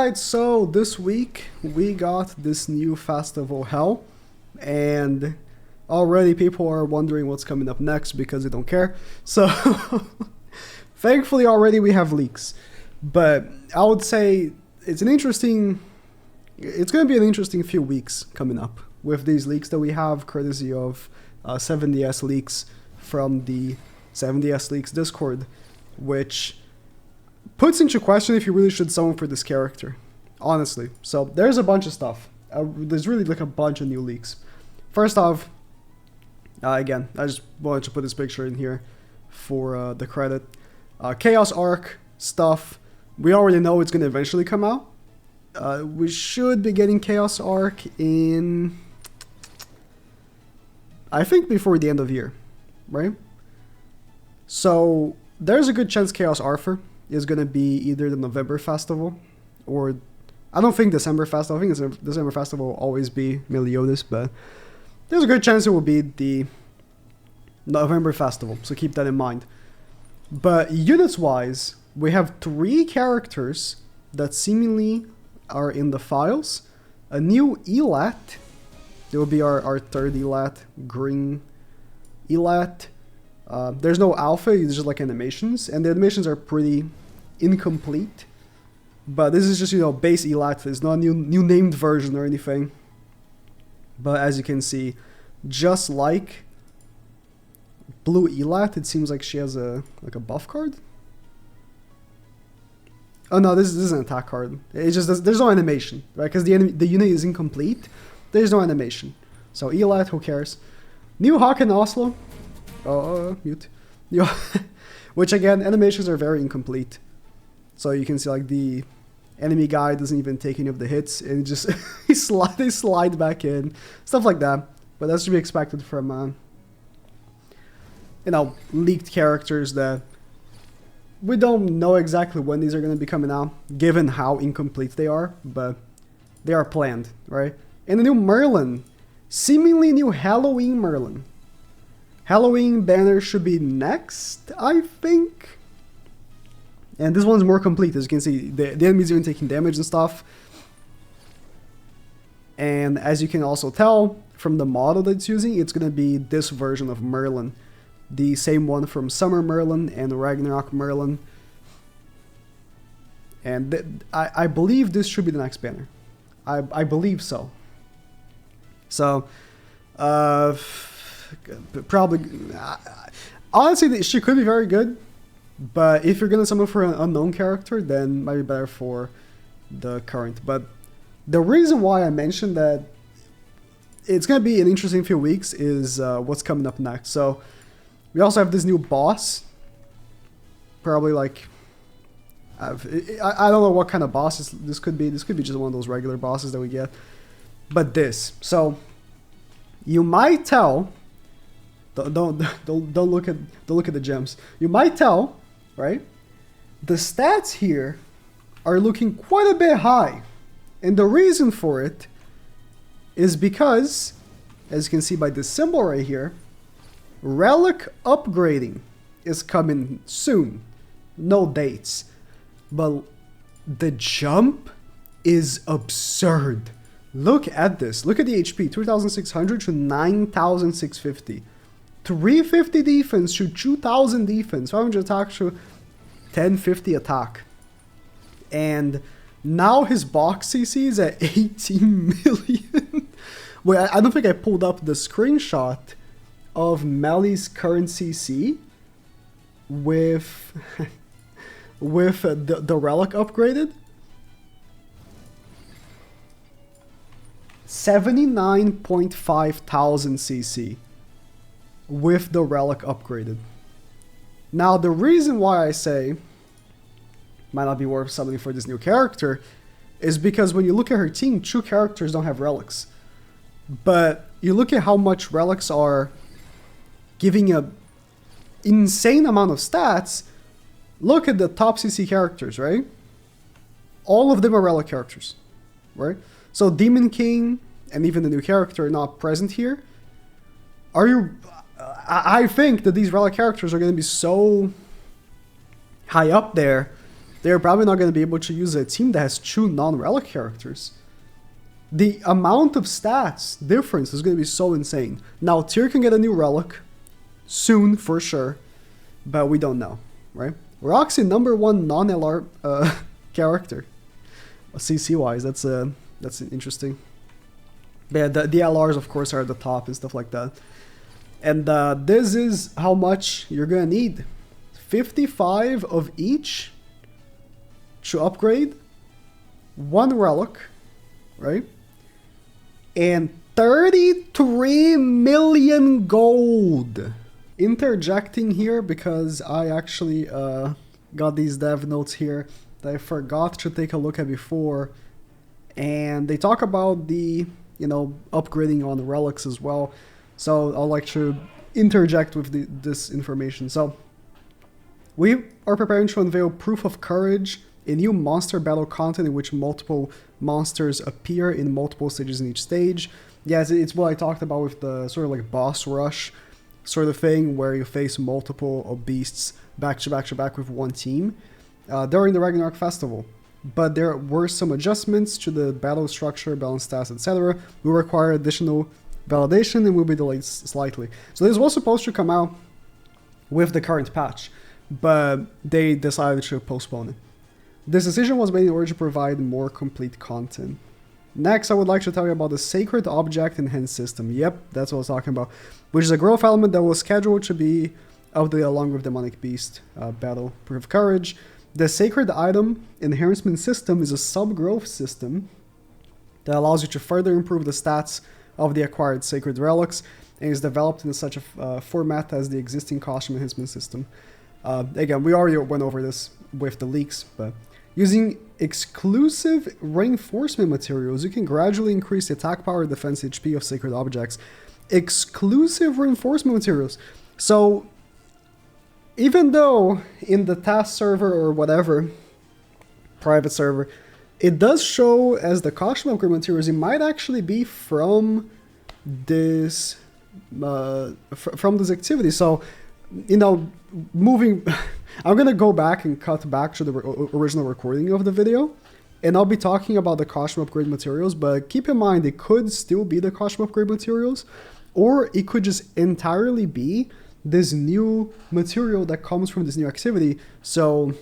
Alright, so this week we got this new festival Hell, and already people are wondering what's coming up next because they don't care. So thankfully already we have leaks. But I would say it's going to be an interesting few weeks coming up with these leaks that we have, courtesy of 7DS leaks from the 7DS leaks Discord, which puts into question if you really should summon for this character, honestly. So there's a bunch of stuff. There's really like a bunch of new leaks. First off, again, I just wanted to put this picture in here for the credit. Chaos Arc stuff, we already know it's going to eventually come out. We should be getting Chaos Arc in, I think, before the end of the year, right? So there's a good chance Chaos Arthur is going to be either the November festival or, I don't think December festival. I think December festival will always be Meliodas, but there's a good chance it will be the November festival, so keep that in mind. But units wise, we have 3 characters that seemingly are in the files. A new Elat, it will be our third Elat, green Elat. There's no alpha, it's just like animations, and the animations are pretty incomplete. But this is just, base Elat. It's not a new named version or anything. But as you can see, just like Blue Elat, it seems like she has a buff card. Oh no, this is an attack card. It's just there's no animation, right? Because the unit is incomplete. There's no animation. So Elat, who cares? New Hawk and Oslo. Mute. Which again, animations are very incomplete. So you can see like the enemy guy doesn't even take any of the hits, and it just they slide back in, stuff like that. But that's to be expected from leaked characters that we don't know exactly when these are going to be coming out, given how incomplete they are, but they are planned, right? And the new Merlin, seemingly new Halloween Merlin. Halloween banner should be next, I think. And this one's more complete, as you can see. The enemies are even taking damage and stuff. And as you can also tell from the model that it's using, it's going to be this version of Merlin. The same one from Summer Merlin and Ragnarok Merlin. And I believe this should be the next banner. I believe so. So, probably, honestly, she could be very good, but if you're gonna summon for an unknown character, then it might be better for the current. But the reason why I mentioned that it's gonna be an interesting few weeks is what's coming up next. So we also have this new boss, probably like I don't know what kind of boss this could be. This could be just one of those regular bosses that we get, but this. So you might tell. Don't look at the gems. You might tell, right? The stats here are looking quite a bit high, and the reason for it is because, as you can see by this symbol right here, Relic Upgrading is coming soon. No dates, but the jump is absurd. Look at this. Look at the HP, 2,600 to 9,650. 350 defense to 2,000 defense, 500 attack to 1050 attack. And now his box CC is at 18 million. Wait, I don't think I pulled up the screenshot of Melly's current CC with the Relic upgraded. 79.5 thousand CC. With the Relic upgraded. Now, the reason why I say might not be worth summoning for this new character is because when you look at her team, 2 characters don't have relics. But you look at how much relics are giving a insane amount of stats. Look at the top CC characters, right? All of them are relic characters, right? So Demon King and even the new character are not present here. I think that these relic characters are going to be so high up there they're probably not going to be able to use a team that has 2 non-relic characters. The amount of stats difference is going to be so insane. Now, Tyr can get a new relic soon for sure, but we don't know, right? Roxy, #1 non-LR character, CC-wise. That's interesting. Yeah, the LRs, of course, are at the top and stuff like that. And this is how much you're going to need. 55 of each to upgrade, 1 relic, right? And 33 million gold. Interjecting here because I actually got these dev notes here that I forgot to take a look at before. And they talk about the, upgrading on the relics as well. So I'd like to interject with this information. So we are preparing to unveil Proof of Courage, a new monster battle content in which multiple monsters appear in multiple stages in each stage. Yes, it's what I talked about with the sort of like boss rush sort of thing, where you face multiple beasts back to back to back with one team during the Ragnarok Festival. But there were some adjustments to the battle structure, balance stats, etc. We require additional validation and will be delayed slightly. So this was supposed to come out with the current patch, but they decided to postpone it. This decision was made in order to provide more complete content. Next, I would like to tell you about the Sacred Object Enhanced System. Yep, that's what I was talking about. Which is a growth element that was scheduled to be updated along with Demonic Beast Battle Proof of Courage. The Sacred Item Enhancement System is a sub-growth system that allows you to further improve the stats of the acquired Sacred Relics, and is developed in such a format as the existing Costume Enhancement System. Again, we already went over this with the leaks, but using exclusive reinforcement materials, you can gradually increase the attack power and defense HP of sacred objects. Exclusive reinforcement materials. So, even though in the task server or whatever, private server, it does show as the costume upgrade materials, it might actually be from this activity. So, moving... I'm going to go back and cut back to the original recording of the video, and I'll be talking about the costume upgrade materials, but keep in mind it could still be the costume upgrade materials, or it could just entirely be this new material that comes from this new activity. So,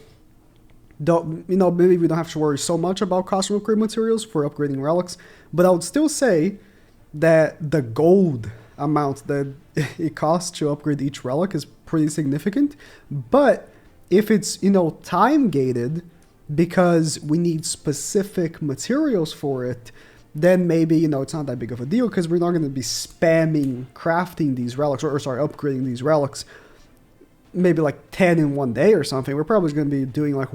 maybe we don't have to worry so much about costume upgrade materials for upgrading relics, but I would still say that the gold amount that it costs to upgrade each relic is pretty significant. But if it's, time gated because we need specific materials for it, then maybe, it's not that big of a deal, because we're not going to be spamming crafting these relics, or upgrading these relics, maybe like 10 in one day or something. We're probably going to be doing like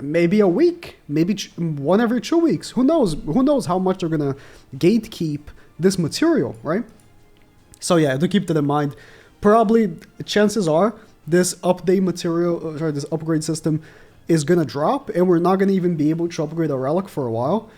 maybe a week, maybe one every 2 weeks. Who knows how much they're going to gatekeep this material, right? So yeah, to keep that in mind, probably chances are this update material, this upgrade system is going to drop, and we're not going to even be able to upgrade a relic for a while.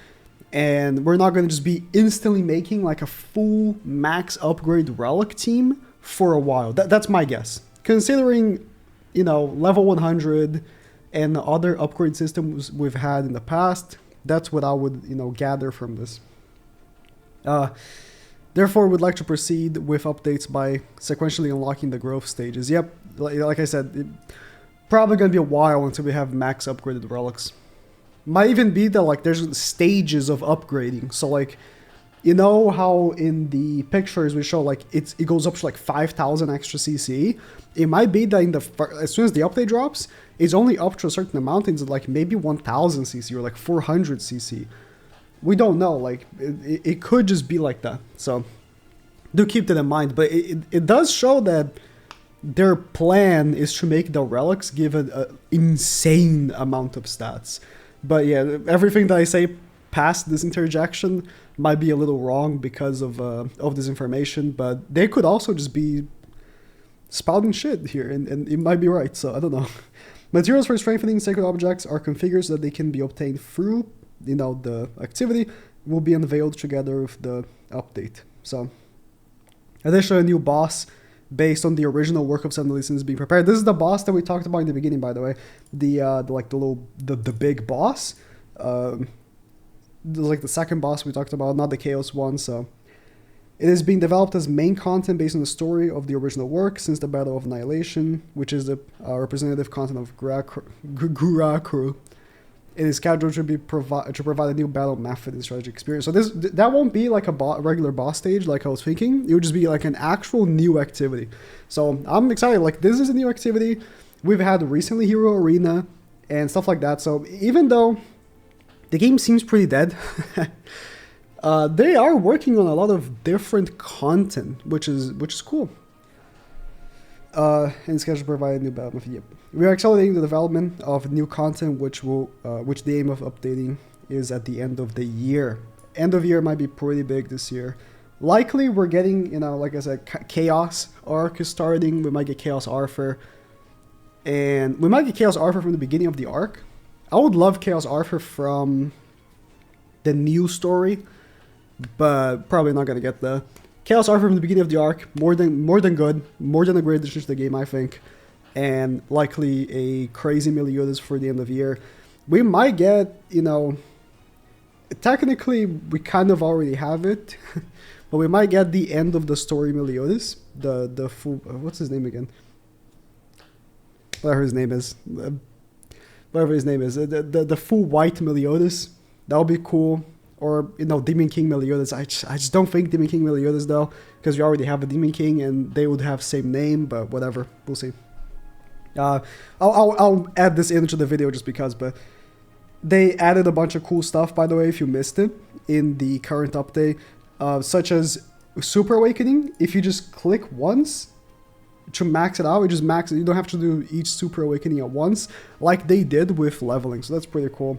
And we're not going to just be instantly making like a full max upgrade relic team for a while. That's my guess. Considering, level 100 and the other upgrade systems we've had in the past, that's what I would, gather from this. Therefore, we'd like to proceed with updates by sequentially unlocking the growth stages. Yep, like I said, probably going to be a while until we have max upgraded relics. Might even be that there's stages of upgrading. So how in the pictures we show it goes up to 5,000 extra CC. It might be that as soon as the update drops, it's only up to a certain amount. It's maybe 1,000 CC or 400 CC. We don't know. It could just be like that. So do keep that in mind. But it does show that their plan is to make the relics give an insane amount of stats. But yeah, everything that I say past this interjection might be a little wrong because of this information, but they could also just be spouting shit here, and it might be right, so I don't know. Materials for strengthening sacred objects are configured so that they can be obtained through, the activity will be unveiled together with the update. So, additionally, a new boss based on the original work of Seven Sins being prepared. This is the boss that we talked about in the beginning, by the way. The big boss. This is like the second boss we talked about, not the Chaos one. So it is being developed as main content based on the story of the original work since the Battle of Annihilation, which is the representative content of Guraku. It is scheduled to provide a new battle method and strategy experience. So that won't be like a regular boss stage like I was thinking. It would just be like an actual new activity. So I'm excited. Like, this is a new activity. We've had recently Hero Arena and stuff like that. So even though the game seems pretty dead, they are working on a lot of different content, which is cool. And scheduled to provide a new battle method. Yep. We are accelerating the development of new content, which the aim of updating is at the end of the year. End of year might be pretty big this year. Likely, we're getting, like I said, Chaos Arc is starting. We might get Chaos Arthur, and we might get Chaos Arthur from the beginning of the arc. I would love Chaos Arthur from the new story, but probably not gonna get the Chaos Arthur from the beginning of the arc. More than good, more than a great addition to the game, I think. And likely a crazy Meliodas for the end of the year. We might get, technically we kind of already have it, but we might get the end of the story Meliodas, the full, what's his name again? Whatever his name is, the full white Meliodas. That would be cool. Or, Demon King Meliodas. I just don't think Demon King Meliodas though, because we already have a Demon King and they would have same name, but whatever, we'll see. I'll add this into the video just because, but they added a bunch of cool stuff, by the way, if you missed it, in the current update, such as Super Awakening. If you just click once to max it out, you just max it. You don't have to do each Super Awakening at once, like they did with leveling, so that's pretty cool.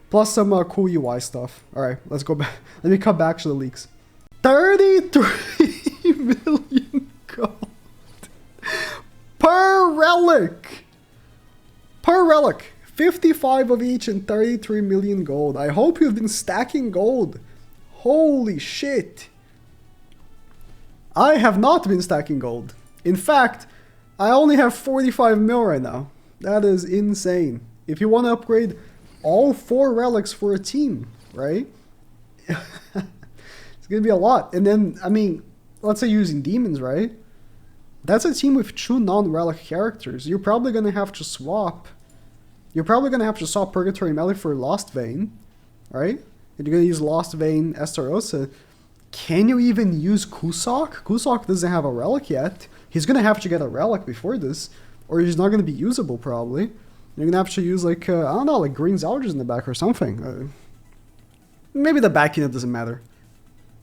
Plus some cool UI stuff. Alright, let's go back. Let me come back to the leaks. 33 million gold. Per relic! 55 of each and 33 million gold. I hope you've been stacking gold. Holy shit. I have not been stacking gold. In fact, I only have 45 mil right now. That is insane. If you want to upgrade all 4 relics for a team, right? It's gonna be a lot. And then, let's say using demons, right? That's a team with 2 non-relic characters. You're probably gonna have to swap. Purgatory Melee for Lost Vein, right? And you're gonna use Lost Vein Estarossa. Can you even use Kusok? Kusok doesn't have a relic yet. He's gonna have to get a relic before this, or he's not gonna be usable probably. You're gonna have to use like Green Zalgers in the back or something. Maybe the back unit doesn't matter.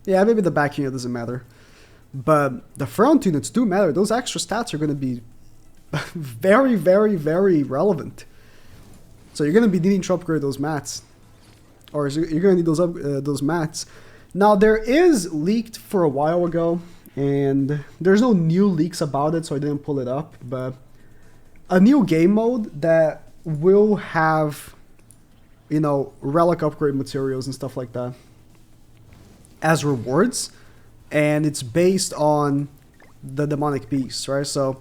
Yeah, maybe the back unit doesn't matter. But the front units do matter. Those extra stats are gonna be very, very, very relevant. So you're gonna be needing to upgrade those mats, or you're gonna need those mats. Now there is leaked for a while ago, and there's no new leaks about it, so I didn't pull it up. But a new game mode that will have, relic upgrade materials and stuff like that as rewards, and it's based on the demonic beasts, right? So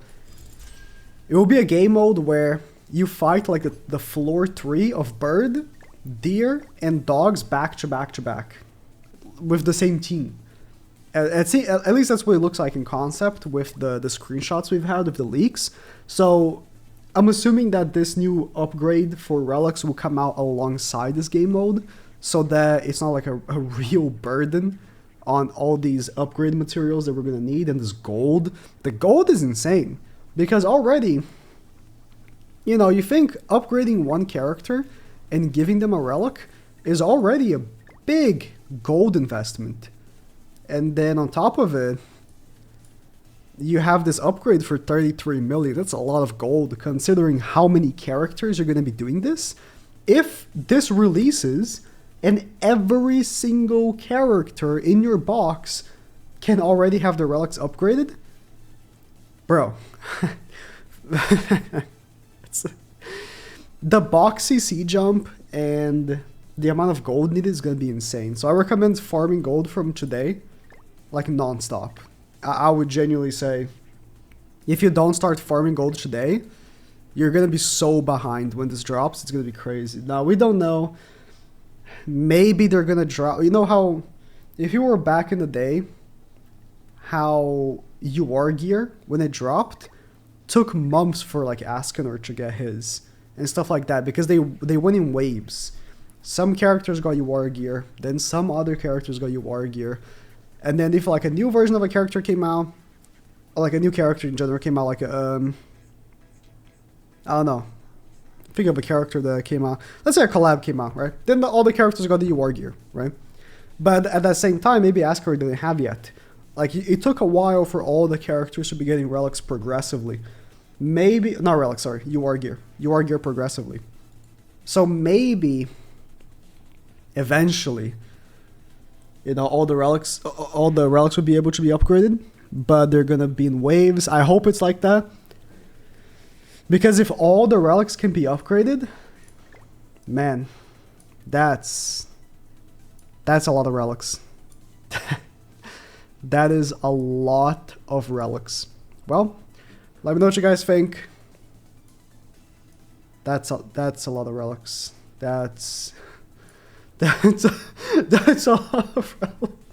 it will be a game mode where you fight like the floor 3 of bird, deer, and dogs back to back to back with the same team. At least that's what it looks like in concept with the screenshots we've had of the leaks. So I'm assuming that this new upgrade for relics will come out alongside this game mode, so that it's not like a real burden on all these upgrade materials that we're going to need. And this gold, the gold is insane, because already, you think upgrading one character and giving them a relic is already a big gold investment. And then on top of it, you have this upgrade for 33 million. That's a lot of gold, considering how many characters are going to be doing this. If this releases and every single character in your box can already have the relics upgraded, bro. The box CC jump and the amount of gold needed is going to be insane. So I recommend farming gold from today, like non-stop. I would genuinely say if you don't start farming gold today, you're gonna be so behind when this drops. It's gonna be crazy. Now we don't know. Maybe they're gonna drop. You know how, if you were back in the day, how UR gear when it dropped took months for like Askener to get his and stuff like that because they went in waves. Some characters got UR gear, then some other characters got UR gear, and then if like a new version of a character came out, or like a new character in general came out, like I don't know, think of a character that came out. Let's say a collab came out, right? Then all the characters got the UR gear, right? But at that same time, maybe Askener didn't have yet. Like it took a while for all the characters to be getting relics progressively. Maybe not relics, sorry, UR gear progressively. So maybe eventually, all the relics would be able to be upgraded, but they're gonna be in waves. I hope it's like that, because if all the relics can be upgraded, man, that's a lot of relics. That is a lot of relics. Well, let me know what you guys think. That's a lot of relics. That's a lot of relics.